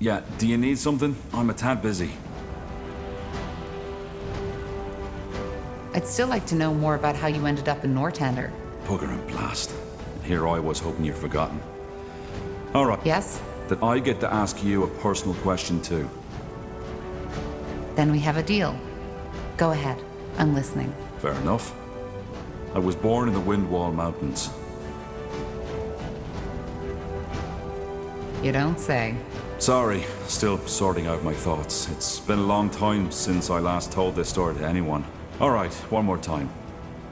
Yeah, do you need something? I'm a tad busy. I'd still like to know more about how you ended up in Northander. Bugger and blast. And here I was hoping you'd forgotten. Alright. Yes? That I get to ask you a personal question too. Then we have a deal. Go ahead. I'm listening. Fair enough. I was born in the Windwall Mountains. You don't say. Sorry, still sorting out my thoughts. It's been a long time since I last told this story to anyone. Alright, one more time.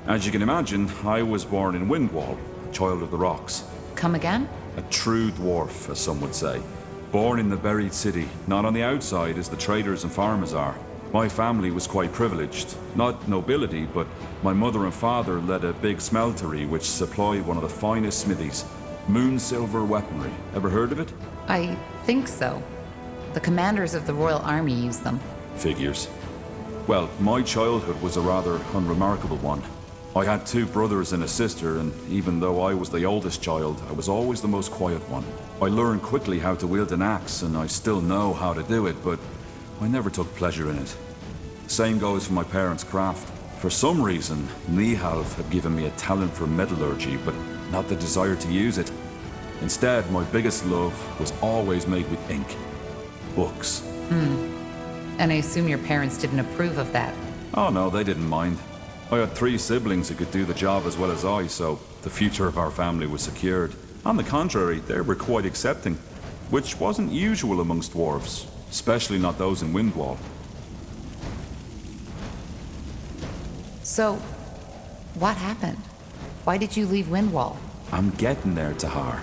As you can imagine, I was born in Windwall, a child of the rocks. Come again? A true dwarf, as some would say. Born in the buried city, not on the outside as the traders and farmers are. My family was quite privileged. Not nobility, but my mother and father led a big smeltery which supplied one of the finest smithies. Moon silver weaponry. Ever heard of it? I think so. The commanders of the Royal Army use them. Figures. Well, my childhood was a rather unremarkable one. I had 2 brothers and a sister, and even though I was the oldest child, I was always the most quiet one. I learned quickly how to wield an axe, and I still know how to do it, but I never took pleasure in it. Same goes for my parents' craft. For some reason, Nihalv had given me a talent for metallurgy, but not the desire to use it. Instead, my biggest love was always made with ink. Books. And I assume your parents didn't approve of that. Oh no, they didn't mind. I had 3 siblings who could do the job as well as I, so the future of our family was secured. On the contrary, they were quite accepting, which wasn't usual amongst dwarves, especially not those in Windwall. So, what happened? Why did you leave Windwall? I'm getting there, Tahar.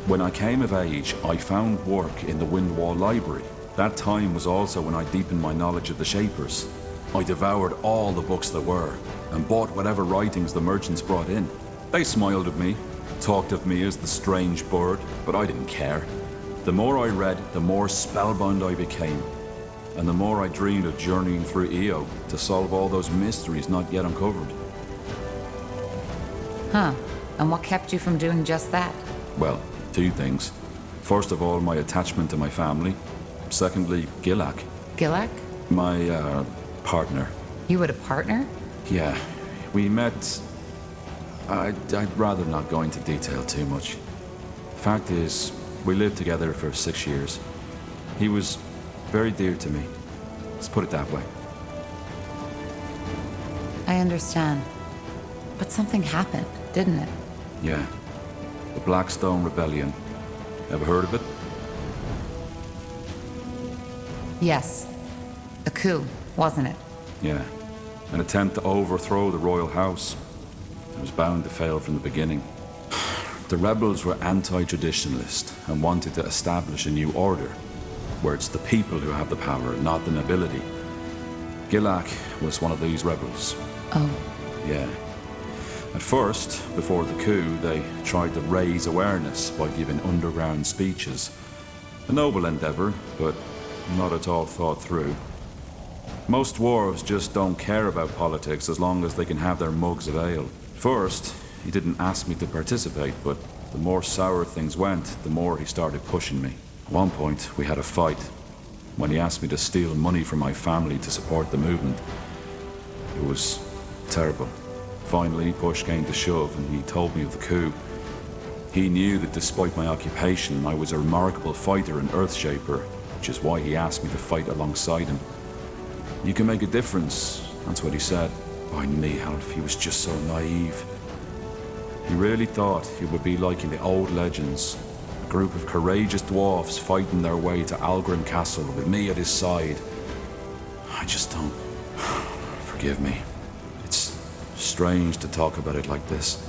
When I came of age, I found work in the Windwall Library. That time was also when I deepened my knowledge of the Shapers. I devoured all the books there were, and bought whatever writings the merchants brought in. They smiled at me, talked of me as the strange bird, but I didn't care. The more I read, the more spellbound I became, and the more I dreamed of journeying through Io to solve all those mysteries not yet uncovered. Huh. And what kept you from doing just that? Well, 2 things. First of all, my attachment to my family. Secondly, Gilak. Gilak? My, partner. You had a partner? Yeah, we met... I'd rather not go into detail too much. Fact is, we lived together for 6 years. He was very dear to me. Let's put it that way. I understand. But something happened, didn't it? Yeah. The Blackstone Rebellion. Ever heard of it? Yes. A coup, wasn't it? Yeah. An attempt to overthrow the royal house. It was bound to fail from the beginning. The rebels were anti-traditionalist and wanted to establish a new order, where it's the people who have the power, not the nobility. Gilak was one of these rebels. Oh. Yeah. At first, before the coup, they tried to raise awareness by giving underground speeches. A noble endeavor, but not at all thought through. Most dwarves just don't care about politics as long as they can have their mugs of ale. First, he didn't ask me to participate, but the more sour things went, the more he started pushing me. At one point, we had a fight, when he asked me to steal money from my family to support the movement. It was terrible. Finally, push came to shove, and he told me of the coup. He knew that despite my occupation, I was a remarkable fighter and Earthshaper, which is why he asked me to fight alongside him. You can make a difference, that's what he said. By Nihalv, he was just so naive. He really thought it would be like in the old legends, a group of courageous dwarfs fighting their way to Algren Castle with me at his side. I just don't... Forgive me. It's strange to talk about it like this.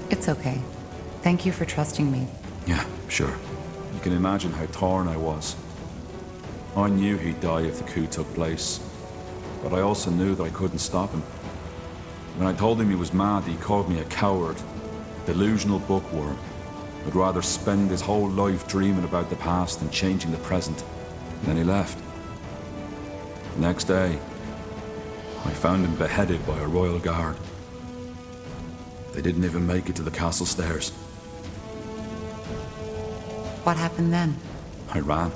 It's okay. Thank you for trusting me. Yeah, sure. You can imagine how torn I was. I knew he'd die if the coup took place, but I also knew that I couldn't stop him. When I told him he was mad, he called me a coward, delusional bookworm, who'd rather spend his whole life dreaming about the past and changing the present. And then he left. The next day, I found him beheaded by a royal guard. They didn't even make it to the castle stairs. What happened then? I ran.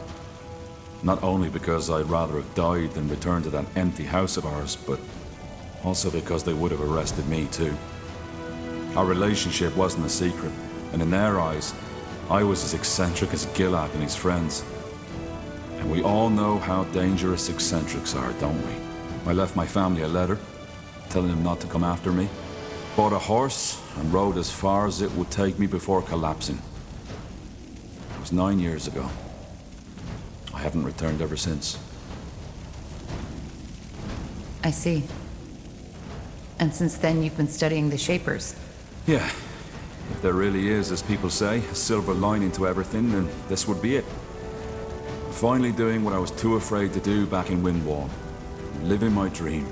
Not only because I'd rather have died than return to that empty house of ours, but also because they would have arrested me too. Our relationship wasn't a secret, and in their eyes, I was as eccentric as Gilad and his friends. And we all know how dangerous eccentrics are, don't we? I left my family a letter, telling them not to come after me. Bought a horse and rode as far as it would take me before collapsing. It was 9 years ago. I haven't returned ever since. I see. And since then you've been studying the Shapers. Yeah. If there really is, as people say, a silver lining to everything, then this would be it. Finally doing what I was too afraid to do back in Windwall. Living my dream.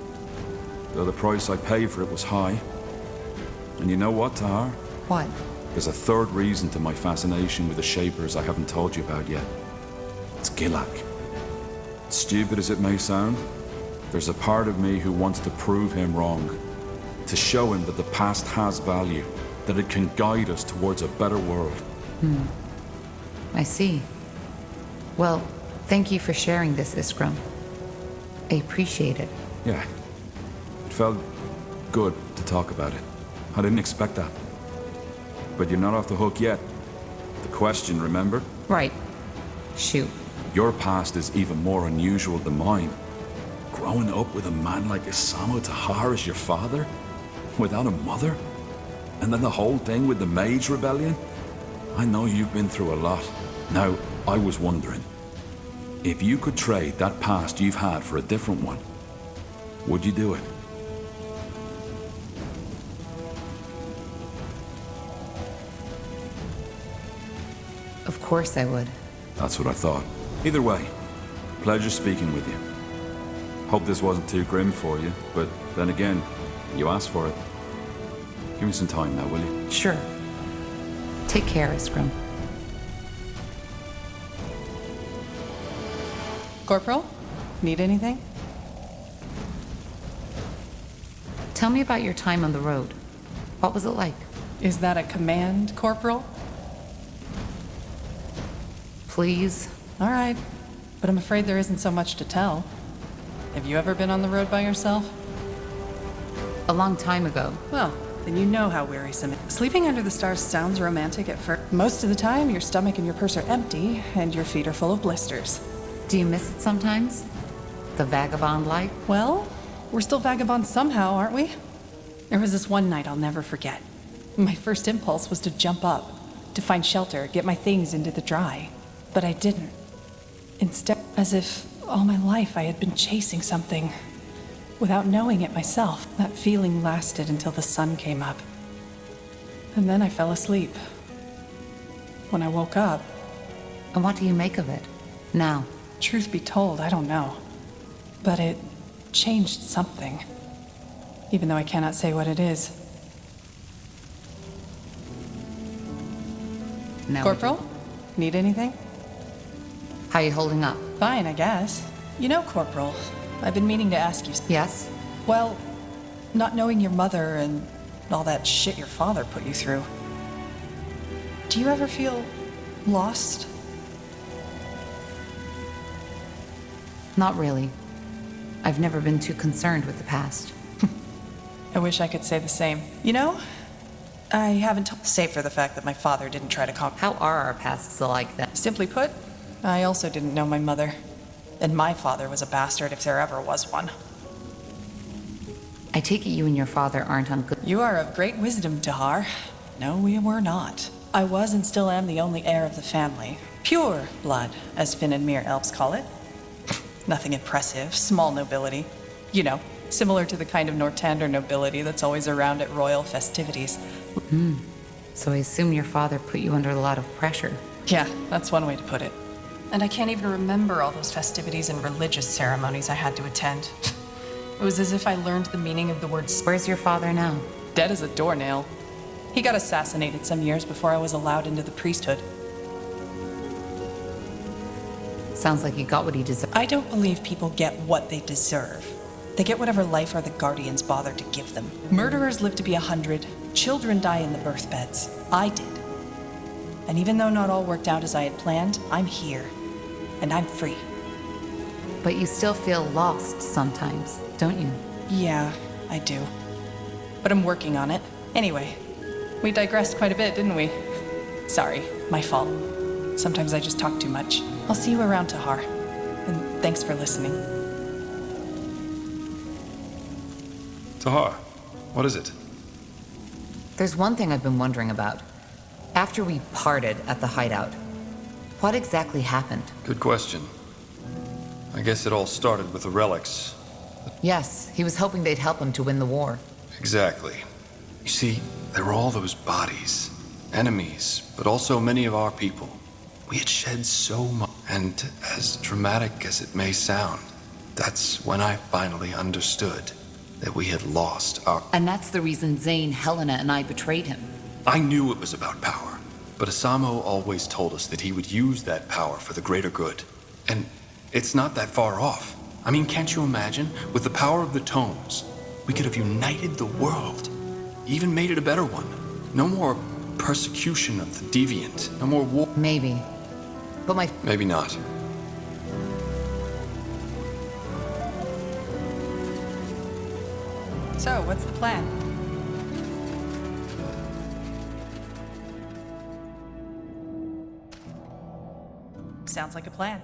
Though the price I paid for it was high. And you know what, Tahar? What? There's a third reason to my fascination with the Shapers I haven't told you about yet. It's Gilak. Stupid as it may sound, there's a part of me who wants to prove him wrong. To show him that the past has value, that it can guide us towards a better world. I see. Well, thank you for sharing this, Iskram. I appreciate it. Yeah. It felt good to talk about it. I didn't expect that. But you're not off the hook yet. The question, remember? Right. Shoot. Your past is even more unusual than mine. Growing up with a man like Isamo Tahar as your father? Without a mother? And then the whole thing with the Mage Rebellion? I know you've been through a lot. Now, I was wondering, if you could trade that past you've had for a different one, would you do it? Of course I would. That's what I thought. Either way, pleasure speaking with you. Hope this wasn't too grim for you, but then again, you asked for it. Give me some time now, will you? Sure. Take care, Iskram. Corporal? Need anything? Tell me about your time on the road. What was it like? Is that a command, Corporal? Please? All right, but I'm afraid there isn't so much to tell. Have you ever been on the road by yourself? A long time ago. Well, then you know how wearisome it is. Sleeping under the stars sounds romantic at first. Most of the time, your stomach and your purse are empty, and your feet are full of blisters. Do you miss it sometimes? The vagabond life? Well, we're still vagabonds somehow, aren't we? There was this one night I'll never forget. My first impulse was to jump up, to find shelter, get my things into the dry. But I didn't. Instead, as if all my life I had been chasing something, without knowing it myself. That feeling lasted until the sun came up. And then I fell asleep. When I woke up, And what do you make of it? Now? truth be told, I don't know. But it changed something. Even though I cannot say what it is. Now Corporal? Need anything? How you holding up? Fine, I guess. You know, Corporal, I've been meaning to ask you. Yes? Well, not knowing your mother and all that shit your father put you through. Do you ever feel lost? Not really. I've never been too concerned with the past. I wish I could say the same. You know, I haven't save for the fact that my father didn't try to conquer. How are our pasts alike then? Simply put, I also didn't know my mother. And my father was a bastard if there ever was one. I take it you and your father aren't on good... You are of great wisdom, Tahar. No, we were not. I was and still am the only heir of the family. Pure blood, as Finn and Mir elves call it. Nothing impressive, small nobility. You know, similar to the kind of Nortander nobility that's always around at royal festivities. So I assume your father put you under a lot of pressure. Yeah, that's one way to put it. And I can't even remember all those festivities and religious ceremonies I had to attend. It was as if I learned the meaning of the word Where's your father now? dead as a doornail. He got assassinated some years before I was allowed into the priesthood. Sounds like he got what he deserved. I don't believe people get what they deserve. They get whatever life or the Guardians bother to give them. Murderers live to be 100. Children die in the birth beds. I did. And even though not all worked out as I had planned, I'm here. And I'm free. But you still feel lost sometimes, don't you? Yeah, I do. But I'm working on it. Anyway, we digressed quite a bit, didn't we? Sorry, my fault. Sometimes I just talk too much. I'll see you around, Tahar. And thanks for listening. Tahar, what is it? There's one thing I've been wondering about. After we parted at the hideout, what exactly happened? Good question. I guess it all started with the relics. Yes, he was hoping they'd help him to win the war. Exactly. You see, there were all those bodies. Enemies, but also many of our people. We had shed so much. And as dramatic as it may sound, that's when I finally understood that we had lost our... And that's the reason Zane, Helena, and I betrayed him. I knew it was about power, but Asamo always told us that he would use that power for the greater good. And it's not that far off. I mean, can't you imagine? With the power of the tomes, we could have united the world. Even made it a better one. No more persecution of the deviant. No more war. Maybe. But my... Maybe not. So, what's the plan? Sounds like a plan.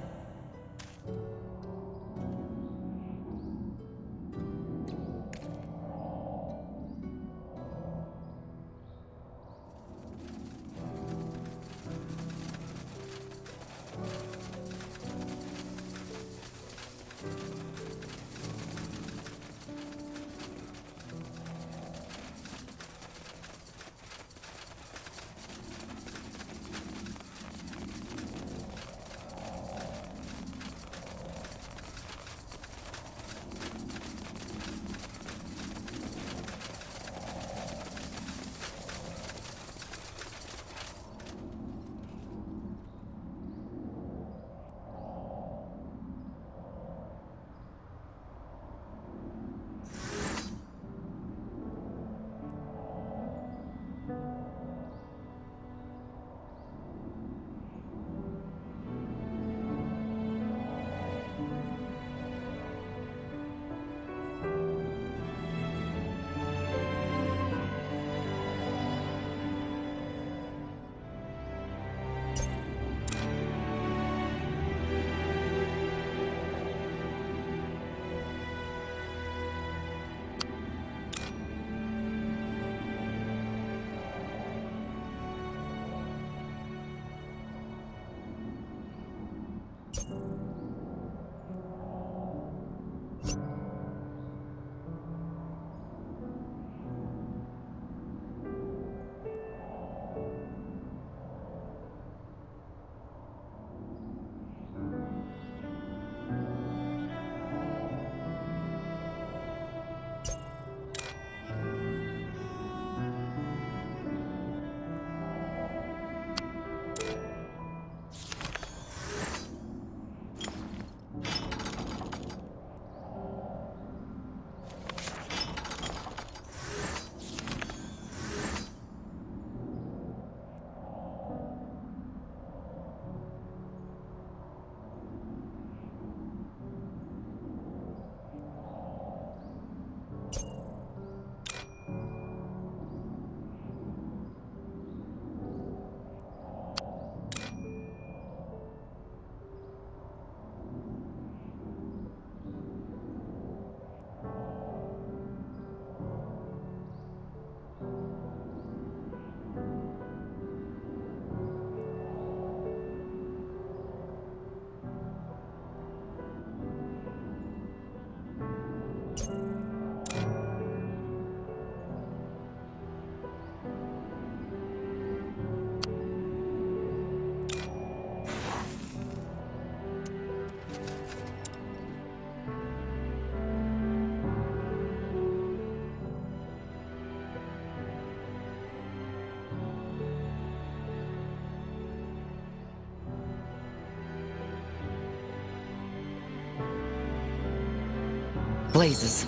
Blazes.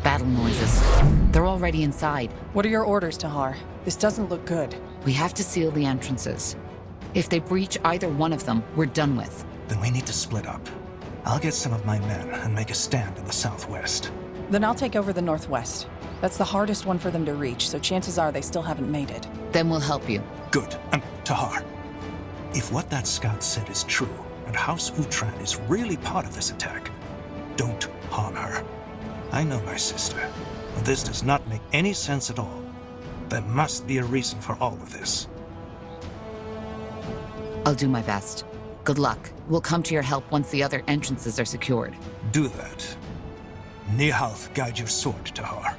Battle noises. They're already inside. What are your orders, Tahar? This doesn't look good. We have to seal the entrances. If they breach either one of them, we're done with. Then we need to split up. I'll get some of my men and make a stand in the southwest. Then I'll take over the northwest. That's the hardest one for them to reach, so chances are they still haven't made it. Then we'll help you. Good. And Tahar, if what that scout said is true, and House Utran is really part of this attack, don't harm her. I know my sister. This does not make any sense at all. There must be a reason for all of this. I'll do my best. Good luck. We'll come to your help once the other entrances are secured. Do that. Nihalth, guide your sword, Tahar.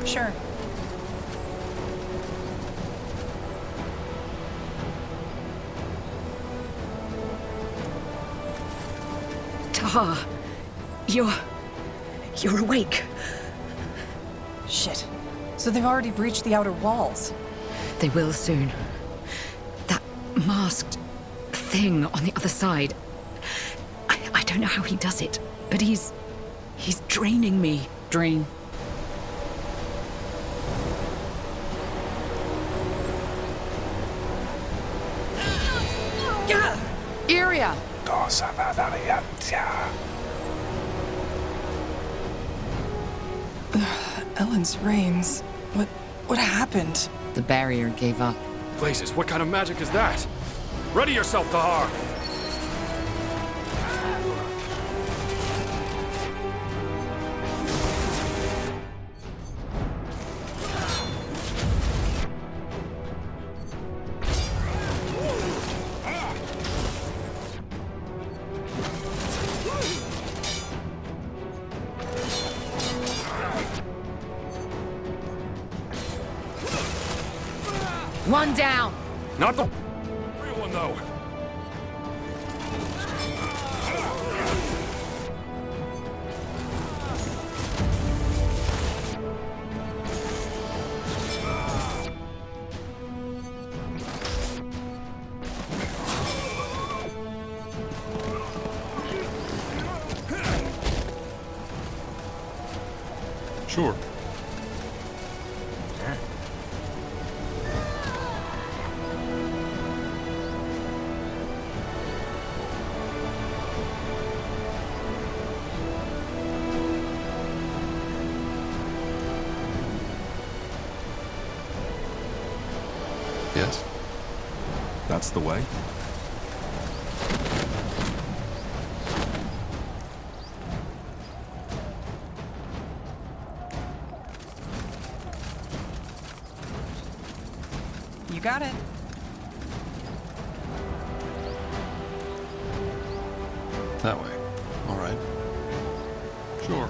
Sure. Tahar, you're awake. Shit. So they've already breached the outer walls. They will soon. That masked thing on the other side. I don't know how he does it, but he's draining me. Drain. Iria! Ellen's reins. What happened? The barrier gave up. Blazes, what kind of magic is that? Ready yourself, Tahar! One down! Not the real one, though. Sure. Yes? That's the way. You got it. That way. All right. Sure.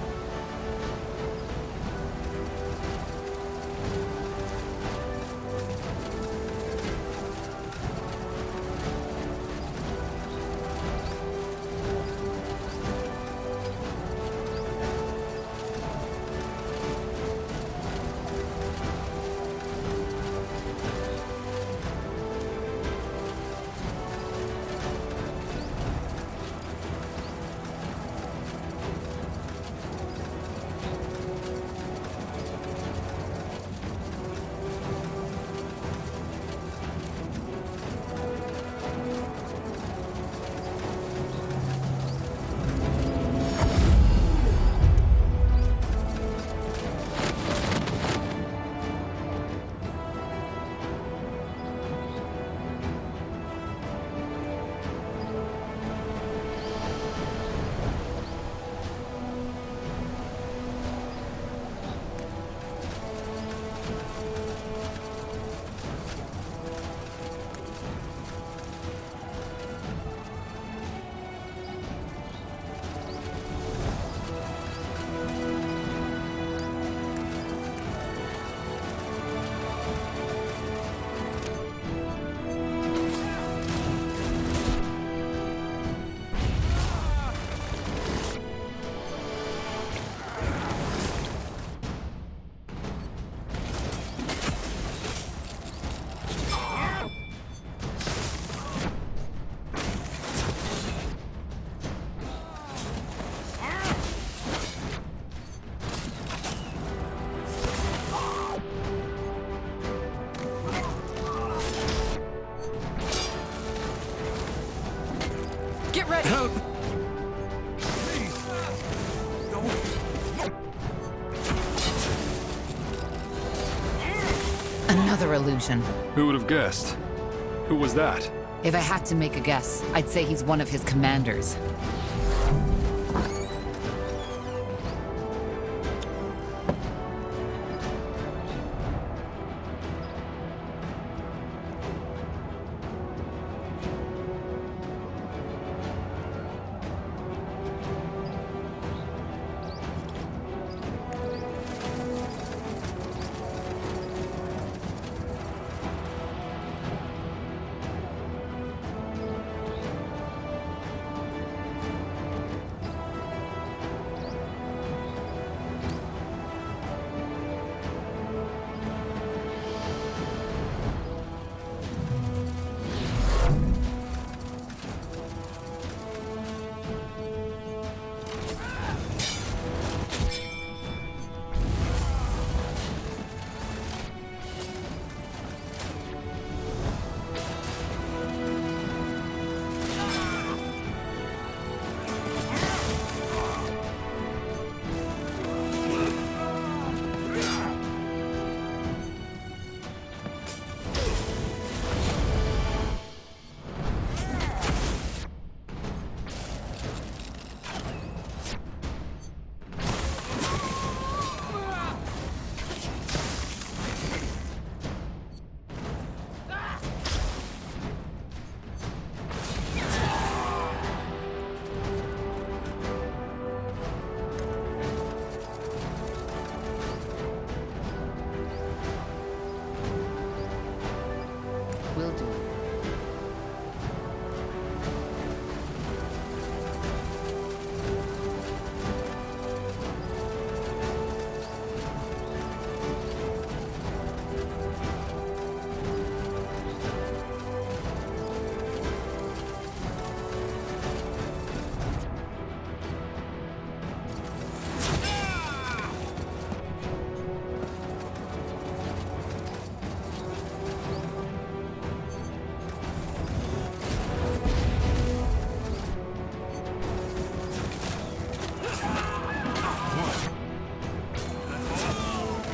Another illusion. Who would have guessed? Who was that? If I had to make a guess, I'd say he's one of his commanders. Will do.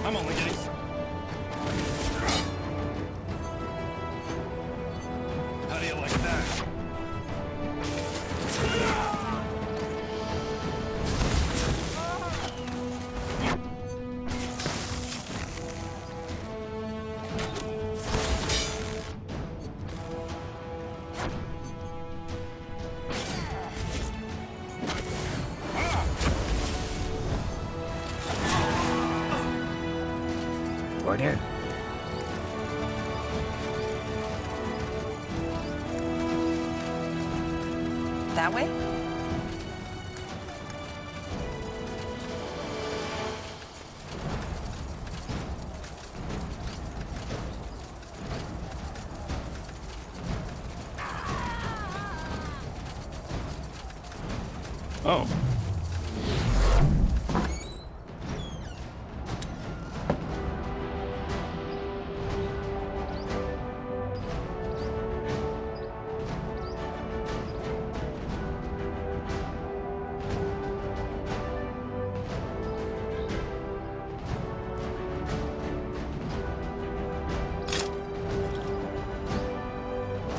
I'm only getting... How do you like that? Order. That way? Oh.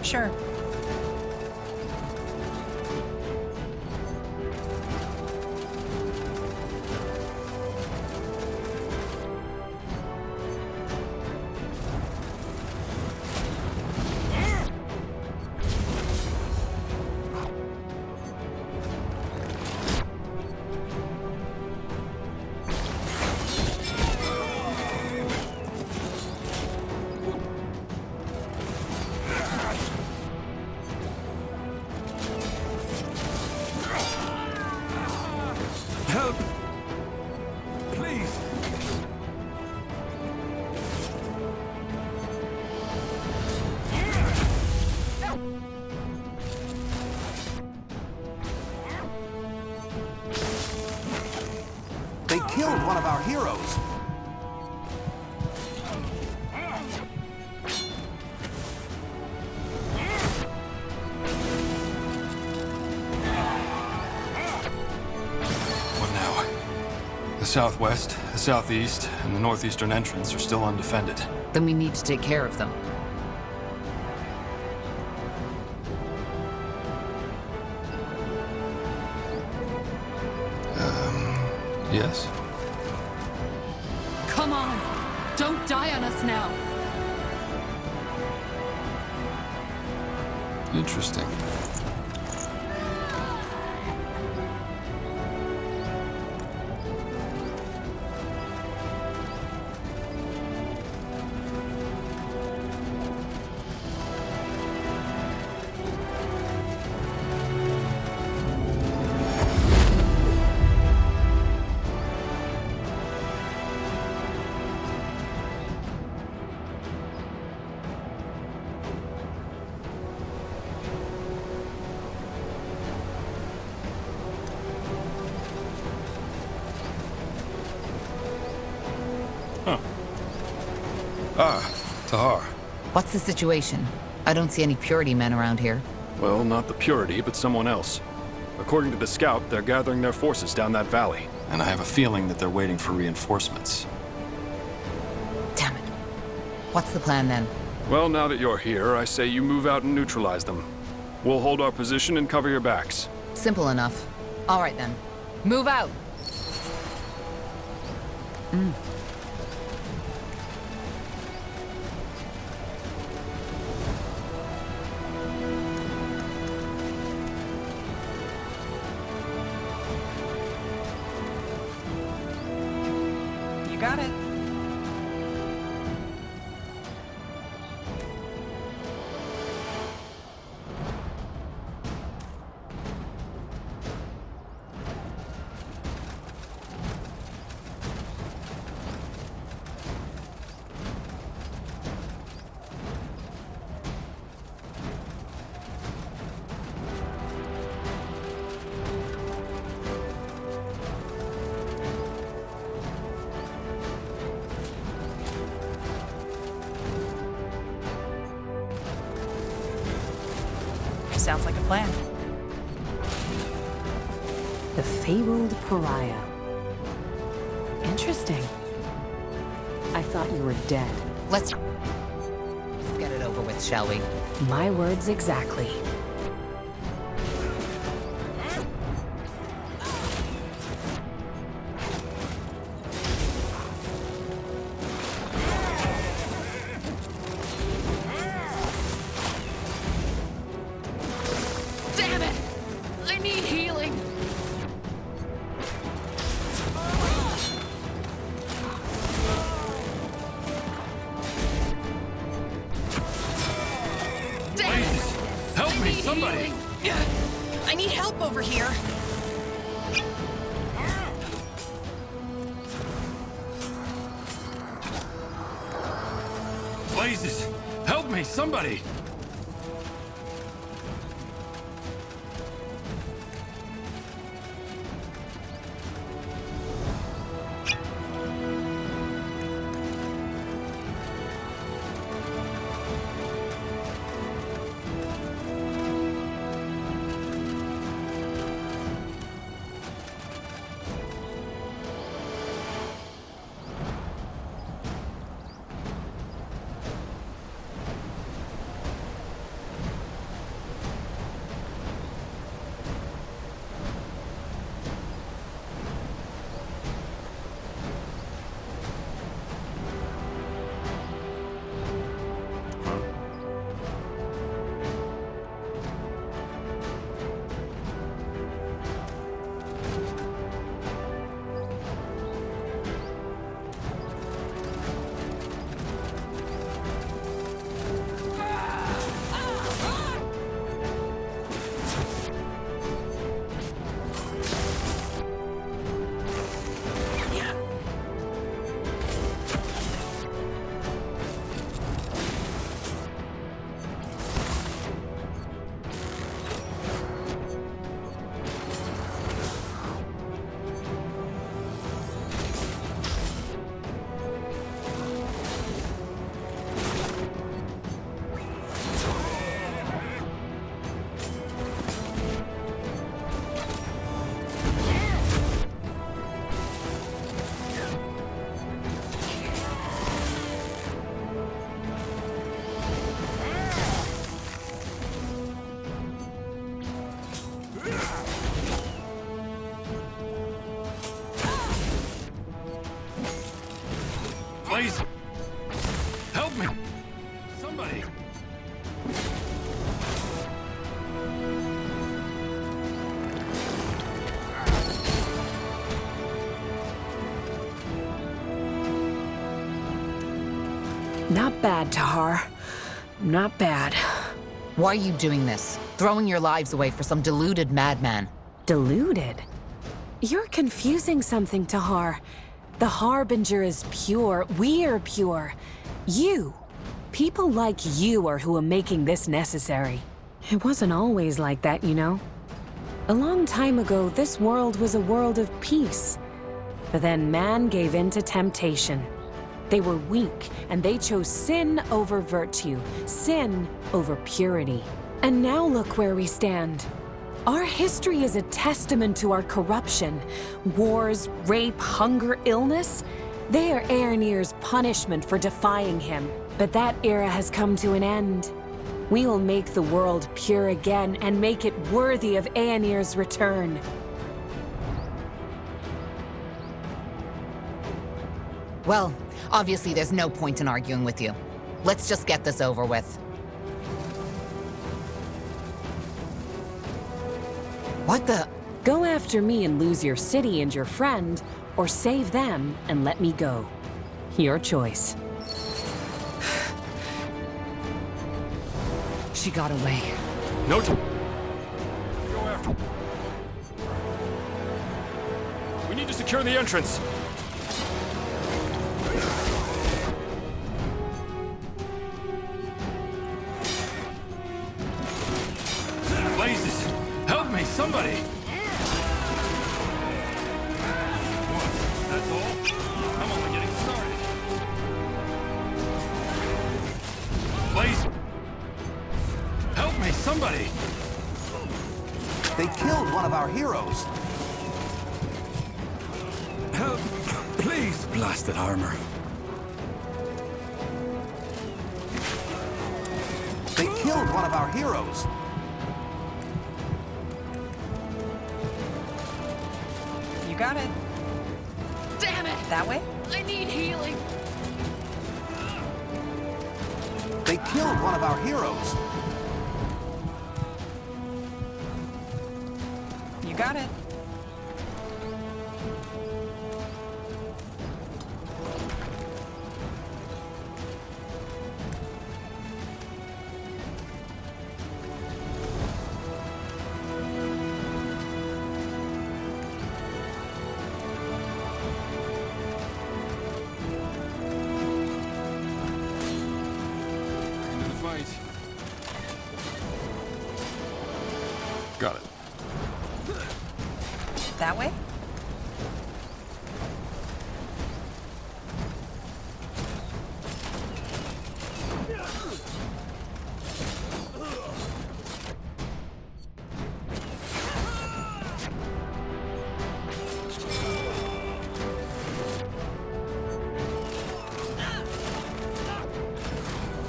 Sure. Help! Please! They killed one of our heroes. What now? The southwest, the southeast, and the northeastern entrance are still undefended. Then we need to take care of them. Yes. Come on! Don't die on us now! Interesting. Tahar. What's the situation? I don't see any Purity men around here. Well, not the Purity, but someone else. According to the scout, they're gathering their forces down that valley. And I have a feeling that they're waiting for reinforcements. Damn it. What's the plan then? Well, now that you're here, I say you move out and neutralize them. We'll hold our position and cover your backs. Simple enough. All right then. Move out! You got it. Sounds like a plan. The fabled pariah. Interesting. I thought you were dead. Let's get it over with, shall we? My words exactly. Damn it! I need healing! Damn it! Help me, somebody! I need help over here. Blazes! Help me, somebody! Please! Help me! Somebody! Not bad, Tahar. Not bad. Why are you doing this? Throwing your lives away for some deluded madman. Deluded? You're confusing something, Tahar. The Harbinger is pure. We're pure. You. People like you are who are making this necessary. It wasn't always like that, you know. A long time ago, this world was a world of peace. But then man gave in to temptation. They were weak, and they chose sin over virtue, sin over purity. And now look where we stand. Our history is a testament to our corruption. Wars, rape, hunger, illness. They are Aeronir's punishment for defying him. But that era has come to an end. We will make the world pure again and make it worthy of Aeronir's return. Well, obviously there's no point in arguing with you. Let's just get this over with. What the? Go after me and lose your city and your friend, or save them and let me go. Your choice. She got away. No time. Go after. We need to secure the entrance. Blazes! Help me, somebody! What? That's all? I'm only getting started. Blaze! Help me, somebody! They killed one of our heroes. Help! Please! Blasted armor. They killed one of our heroes. You got it. Damn it! That way? I need healing. They killed one of our heroes. You got it. Into the fight. Got it. That way?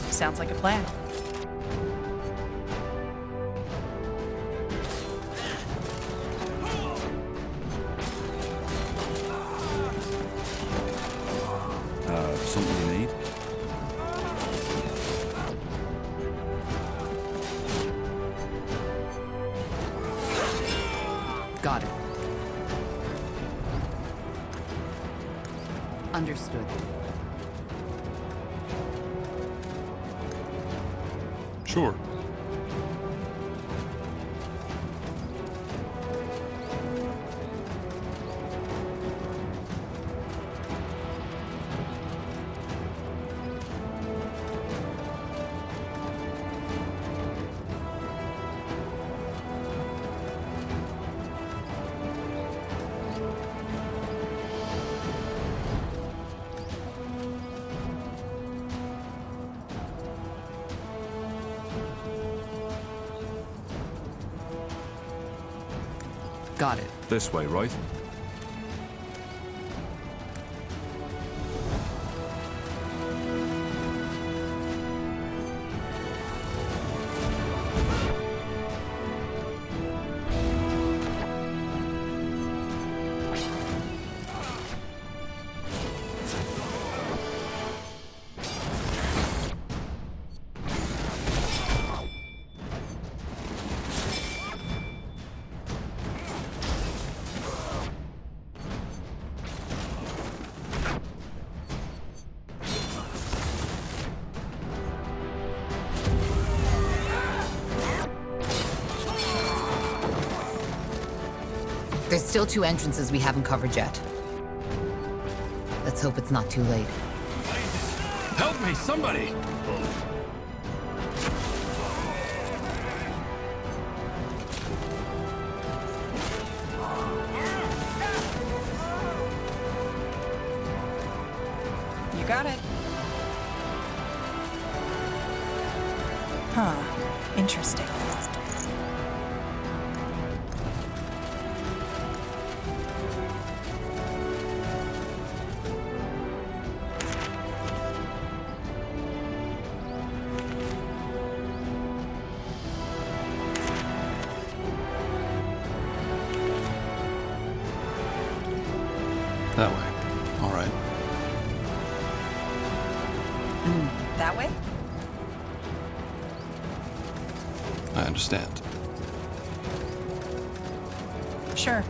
Sounds like a plan. Something you need? Got it. Understood. Sure. Got it. This way, right? There's still 2 entrances we haven't covered yet. Let's hope it's not too late. Help me, somebody! You got it. Huh. Interesting. That way. All right. That way? I understand. Sure.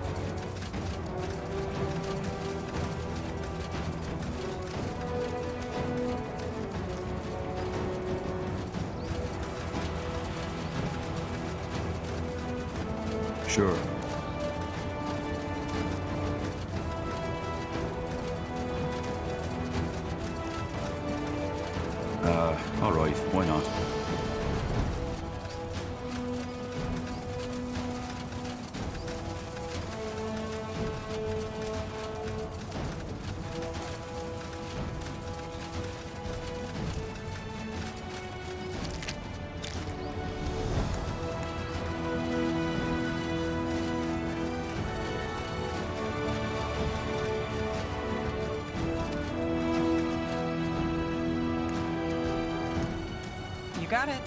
Sure. All right, why not? You got it.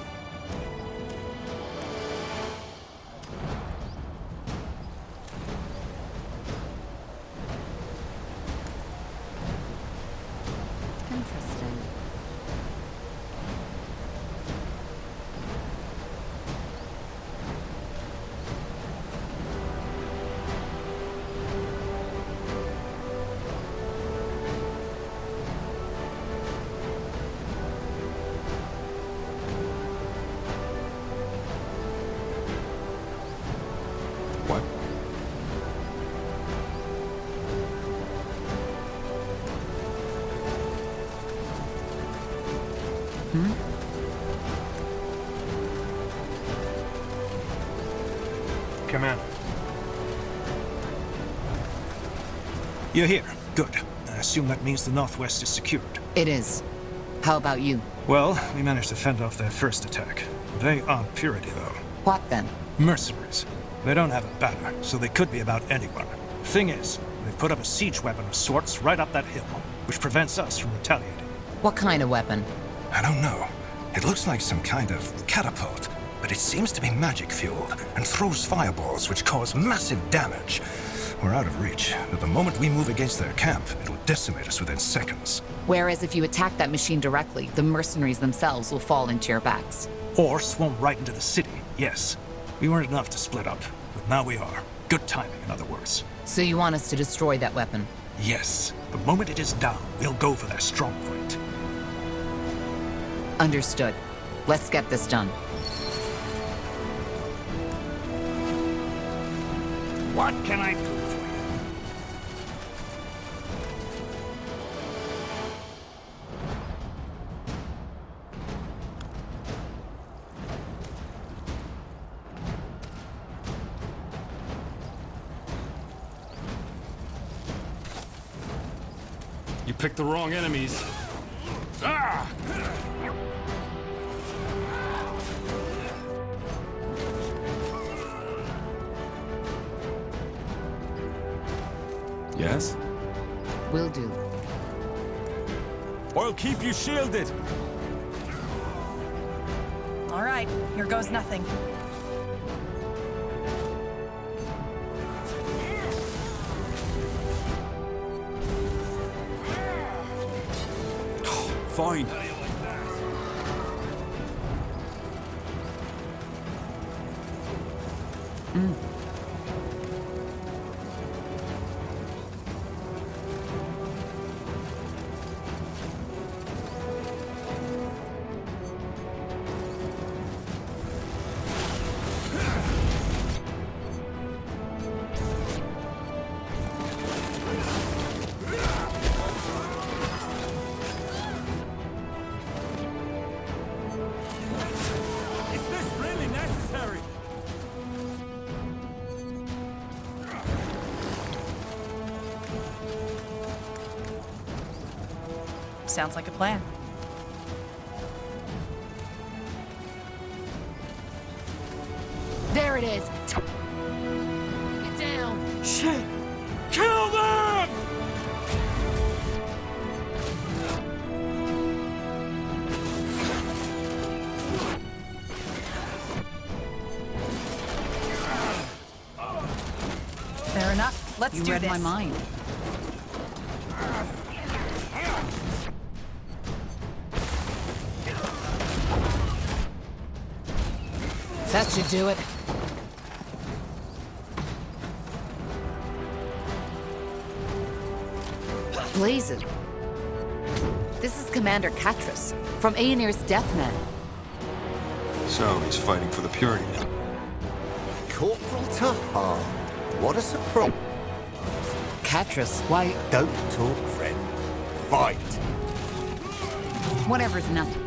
Interesting. What? Commander. You're here. Good. I assume that means the Northwest is secured. It is. How about you? Well, we managed to fend off their first attack. They aren't Purity, though. What then? Mercenaries. They don't have a banner, so they could be about anyone. Thing is, they've put up a siege weapon of sorts right up that hill, which prevents us from retaliating. What kind of weapon? I don't know. It looks like some kind of catapult, but it seems to be magic-fueled and throws fireballs which cause massive damage. We're out of reach, but the moment we move against their camp, it'll decimate us within seconds. Whereas if you attack that machine directly, the mercenaries themselves will fall into your backs. Or swarm right into the city, yes. We weren't enough to split up, but now we are. Good timing, in other words. So you want us to destroy that weapon? Yes. The moment it is down, we'll go for their strong point. Understood. Let's get this done. What can I do for you? You picked the wrong enemies. Ah! Yes? Will do. I'll keep you shielded. All right, here goes nothing. Fine. Sounds like a plan. There it is. Get down. Shit! Kill them! Fair enough. Let's You do read this. my mind. That should do it. Blazes. This is Commander Katris from Aenir's Deathman. So he's fighting for the Purity now. Corporal Tahar. What a surprise. Katris, why? Don't talk, friend. Fight. Whatever's nothing.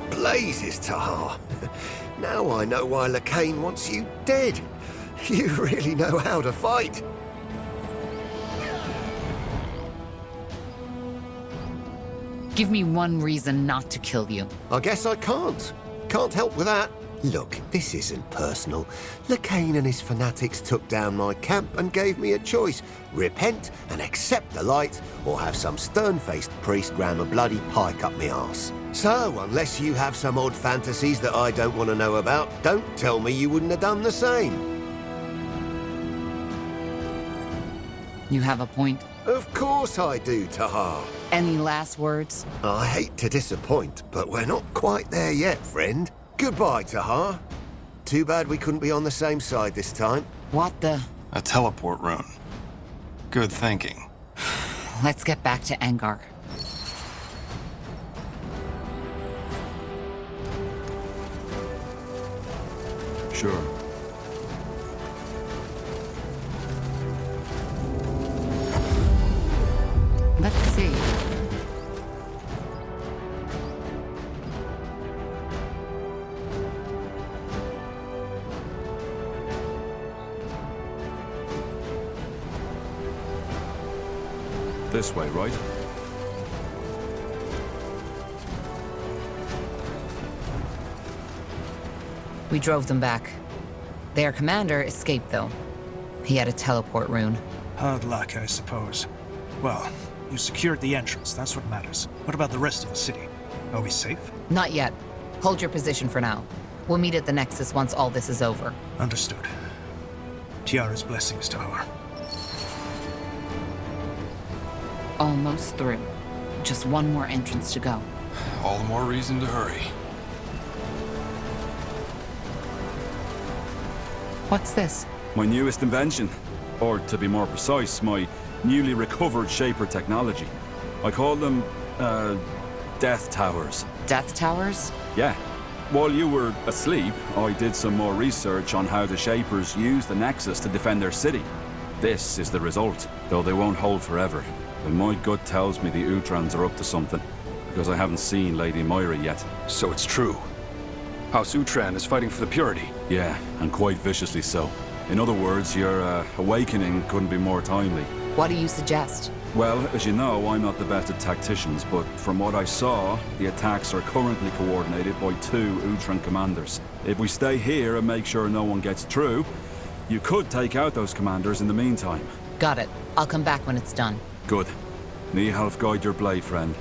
Blazes, Tahar. Now I know why Lacane wants you dead. You really know how to fight. Give me one reason not to kill you. I guess I can't. Can't help with that. Look, this isn't personal. Lacane and his fanatics took down my camp and gave me a choice. Repent and accept the light, or have some stern-faced priest ram a bloody pike up my arse. So, unless you have some odd fantasies that I don't want to know about, don't tell me you wouldn't have done the same. You have a point. Of course I do, Tahar. Any last words? I hate to disappoint, but we're not quite there yet, friend. Goodbye, Tahar. Too bad we couldn't be on the same side this time. What the? A teleport rune. Good thinking. Let's get back to Angar. Sure. Let's see. This way, right? We drove them back. Their commander escaped, though. He had a teleport rune. Hard luck, I suppose. Well, you secured the entrance, that's what matters. What about the rest of the city? Are we safe? Not yet. Hold your position for now. We'll meet at the Nexus once all this is over. Understood. Tiara's blessings to her. Almost through. Just one more entrance to go. All the more reason to hurry. What's this? My newest invention. Or, to be more precise, my newly recovered Shaper technology. I call them, Death Towers. Death Towers? Yeah. While you were asleep, I did some more research on how the Shapers use the Nexus to defend their city. This is the result, though they won't hold forever. And my gut tells me the Utrans are up to something, because I haven't seen Lady Moira yet. So it's true. House Utran is fighting for the Purity. Yeah, and quite viciously so. In other words, your awakening couldn't be more timely. What do you suggest? Well, as you know, I'm not the best at tacticians, but from what I saw, the attacks are currently coordinated by 2 Utran commanders. If we stay here and make sure no one gets through, you could take out those commanders in the meantime. Got it. I'll come back when it's done. Good. Nihalf guide your blade, friend.